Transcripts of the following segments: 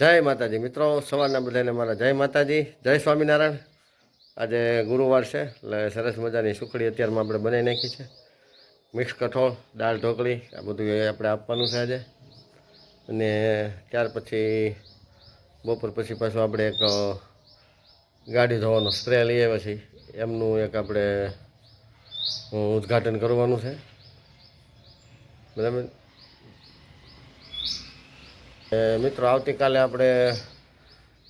જય માતાજી મિત્રો, સવારના બધાને મારા જય માતાજી, જય સ્વામિનારાયણ। આજે ગુરુવાર છે એટલે સરસ મજાની સુખડી અત્યારમાં આપણે બનાવી નાખી છે। મિક્સ કઠોળ, દાળ ઢોકળી આ બધું આપણે આપવાનું છે આજે। અને ત્યાર પછી બપોર પછી પાછું આપણે એક ગાડી ધોવાનો સ્પ્રે લઈ આવ્યા છીએ, એમનું એક આપણે ઉદ્ઘાટન કરવાનું છે, બરાબર। મિત્રો આવતીકાલે આપણે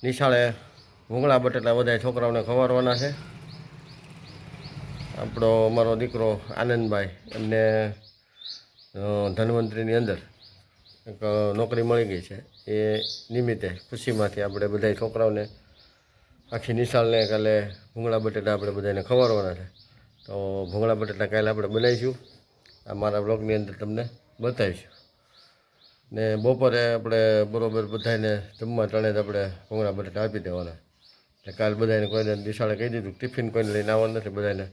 નિશાળે ભૂંગળા બટેટા બધા છોકરાઓને ખવડાવવાના છે। અમારો દીકરો આનંદભાઈ એમને ધન્વંતરીની અંદર એક નોકરી મળી ગઈ છે, એ નિમિત્તે ખુશીમાંથી આપણે બધા છોકરાઓને આખી નિશાળને કાલે ભૂંગળા બટેટા આપણે બધાને ખવડાવવાના છે। તો ભૂંગળા બટેટા કાલે આપણે બનાવીશું, આ મારા બ્લોગની અંદર તમને બતાવીશું। ને બપોરે આપણે બરાબર બધાને જમવા ટાણે જ આપણે ભૂંગળા બટેટા આપી દેવાના। એટલે કાલ બધાને કોઈને નિશાળે કહી દીધું ટિફિન કોઈને લઈને આવવાનું નથી, બધાને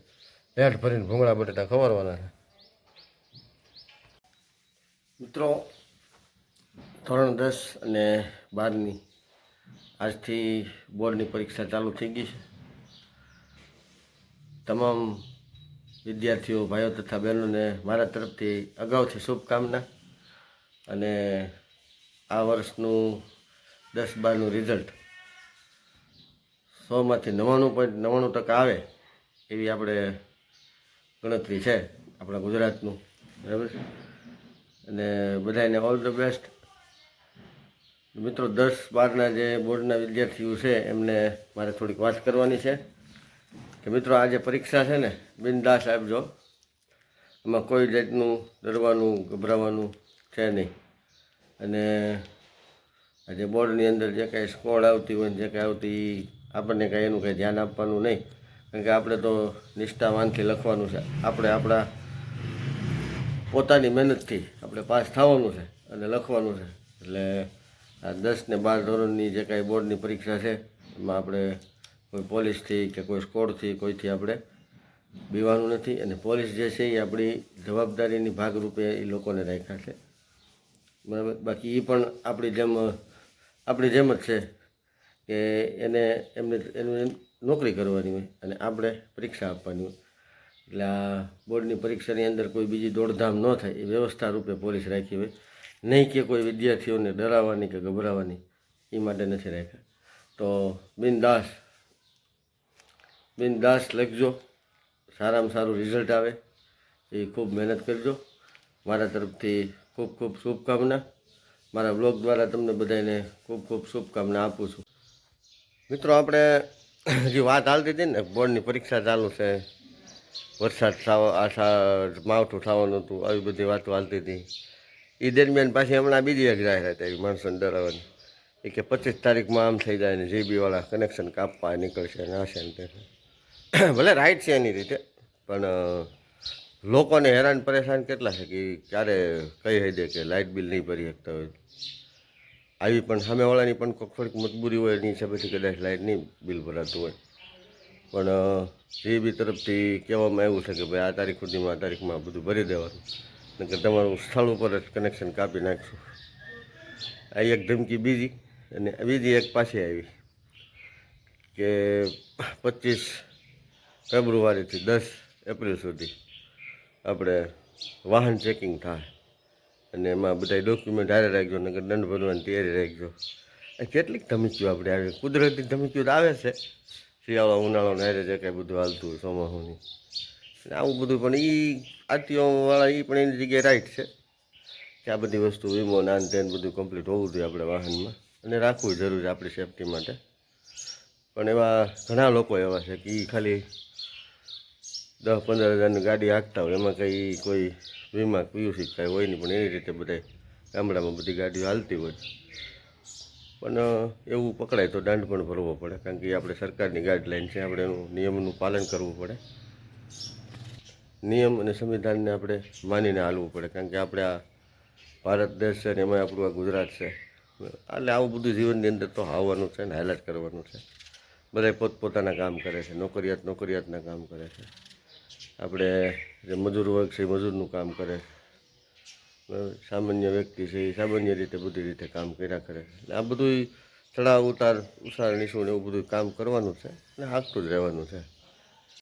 પેટ ભરીને ભૂંગળા બટેટા ખવડાવવાના છે। મિત્રો ધોરણ 10 અને 12ની આજથી બોર્ડની પરીક્ષા ચાલુ થઈ ગઈ છે। તમામ વિદ્યાર્થીઓ ભાઈઓ તથા બહેનોને મારા તરફથી અગાઉથી શુભકામના। અને આ વર્ષનું 10-12નું રિઝલ્ટ 100માંથી 99.99% આવે એવી આપણે ગણતરી છે આપણા ગુજરાતનું, બરાબર। અને બધાને ઓલ ધ બેસ્ટ। મિત્રો 10-12ના જે બોર્ડના વિદ્યાર્થીઓ છે એમને મારે થોડીક વાત કરવાની છે કે મિત્રો આ જે પરીક્ષા છે ને બિનદાસ આપજો, એમાં કોઈ જાતનું ડરવાનું ગભરાવાનું છે નહીં। અને આજે બોર્ડની અંદર જે કાંઈ સ્કોર આવતી હોય ને જે કાંઈ આવતી આપણને કાંઈ એનું કાંઈ ધ્યાન આપવાનું નહીં, કારણ કે આપણે તો નિષ્ઠાવાનથી લખવાનું છે, આપણે આપણા પોતાની મહેનતથી આપણે પાસ થવાનું છે અને લખવાનું છે। એટલે આ 10 ને 12 ધોરણની જે કાંઈ બોર્ડની પરીક્ષા છે એમાં આપણે કોઈ પોલીસથી કે કોઈ સ્કોરથી કોઈથી આપણે બીવાનું નથી। અને પોલીસ જે છે એ આપણી જવાબદારીની ભાગરૂપે એ લોકોને રાખ્યા છે, બરાબર। બાકી એ પણ આપણી જેમ જ છે કે એમને નોકરી કરવાની હોય અને આપણે પરીક્ષા આપવાની હોય। એટલે આ બોર્ડની પરીક્ષાની અંદર કોઈ બીજી દોડધામ ન થાય એ વ્યવસ્થા રૂપે પોલીસ રાખી હોય, નહીં કે કોઈ વિદ્યાર્થીઓને ડરાવવાની કે ગભરાવાની એ માટે નથી રાખ્યા। તો બિનદાસ લખજો, સારામાં સારું રિઝલ્ટ આવે એ ખૂબ મહેનત કરજો। મારા તરફથી ખૂબ ખૂબ શુભકામના, મારા બ્લોગ દ્વારા તમને બધાને ખૂબ ખૂબ શુભકામના આપું છું। મિત્રો આપણે જે વાત હાલતી હતી ને બોર્ડની પરીક્ષા ચાલુ છે, વરસાદ માવઠું થવાનું હતું, આવી બધી વાતો હાલતી હતી। એ દરમિયાન પાછી હમણાં બીજી એક જાહેરાત આવી માણસોને ડરાવવાની, એ કે 25 તારીખમાં આમ થઈ જાય ને જીબીવાળા કનેક્શન કાપવા નીકળશે ને આશે ને તે। ભલે રાઈટ છે એની રીતે, પણ લોકોને હેરાન પરેશાન કેટલા છે કે ક્યારે કહી દે કે લાઇટ બિલ નહીં ભરી શકતા હોય, આવી પણ સામેવાળાની પણ થોડીક મજબૂરી હોય એની હિસાબેથી કદાચ લાઇટ નહીં બિલ ભરાતું હોય, પણ જીબી તરફથી કહેવામાં આવ્યું છે કે ભાઈ આ તારીખ સુધીમાં આ તારીખમાં બધું ભરી દેવાનું, નહીંતર તમારું સ્થળ ઉપર જ કનેક્શન કાપી નાખશું। આ એક ધમકી બીજી, અને બીજી એક પાછી આવી કે 25 ફેબ્રુઆરીથી 10 એપ્રિલ સુધી આપણે વાહન ચેકિંગ થાય અને એમાં બધા ડોક્યુમેન્ટ હારે રાખજો, નકર દંડ ભરવાની તૈયારી રાખજો। કેટલીક ધમકીઓ આપણે આવે, કુદરતી ધમકીઓ તો આવે છે, શિયાળો ઉનાળો હારે જે કાંઈ બધું હાલતું હોય ચોમાસુની આવું બધું, પણ એ આરટીઓવાળા એ પણ એની જગ્યાએ રાઈટ છે કે આ બધી વસ્તુ વીમો નાન તેન બધું કમ્પ્લીટ હોવું જોઈએ આપણે વાહનમાં, અને રાખવું જરૂરી છે આપણી સેફટી માટે। પણ એવા ઘણા લોકો એવા છે કે એ ખાલી 10-15 હજારની ગાડી હાંકતા હોય, એમાં કંઈ કોઈ વીમા પીયુસી કાંઈ હોય નહીં, પણ એની રીતે બધા ગામડામાં બધી ગાડીઓ હાલતી હોય, પણ એવું પકડાય તો દંડ પણ ભરવો પડે, કારણ કે આપણે સરકારની ગાઈડલાઈન છે, આપણે એનું નિયમનું પાલન કરવું પડે, નિયમ અને સંવિધાનને આપણે માનીને હાલવું પડે, કારણ કે આપણે આ ભારત દેશ છે ને એમાં આપણું આ ગુજરાત છે, એટલે આવું બધું જીવનની અંદર તો આવવાનું છે ને હાઈલાઇટ કરવાનું છે। બધા પોતપોતાના કામ કરે છે, નોકરિયાતના કામ કરે છે, આપણે જે મજૂર વર્ગ છે એ મજૂરનું કામ કરે છે, સામાન્ય વ્યક્તિ છે એ સામાન્ય રીતે બધી રીતે કામ કર્યા કરે છે। એટલે આ બધું ચડાવ ઉતાર ઉછાળ નીચું ને એવું બધું કામ કરવાનું છે અને હાંકતું જ રહેવાનું છે.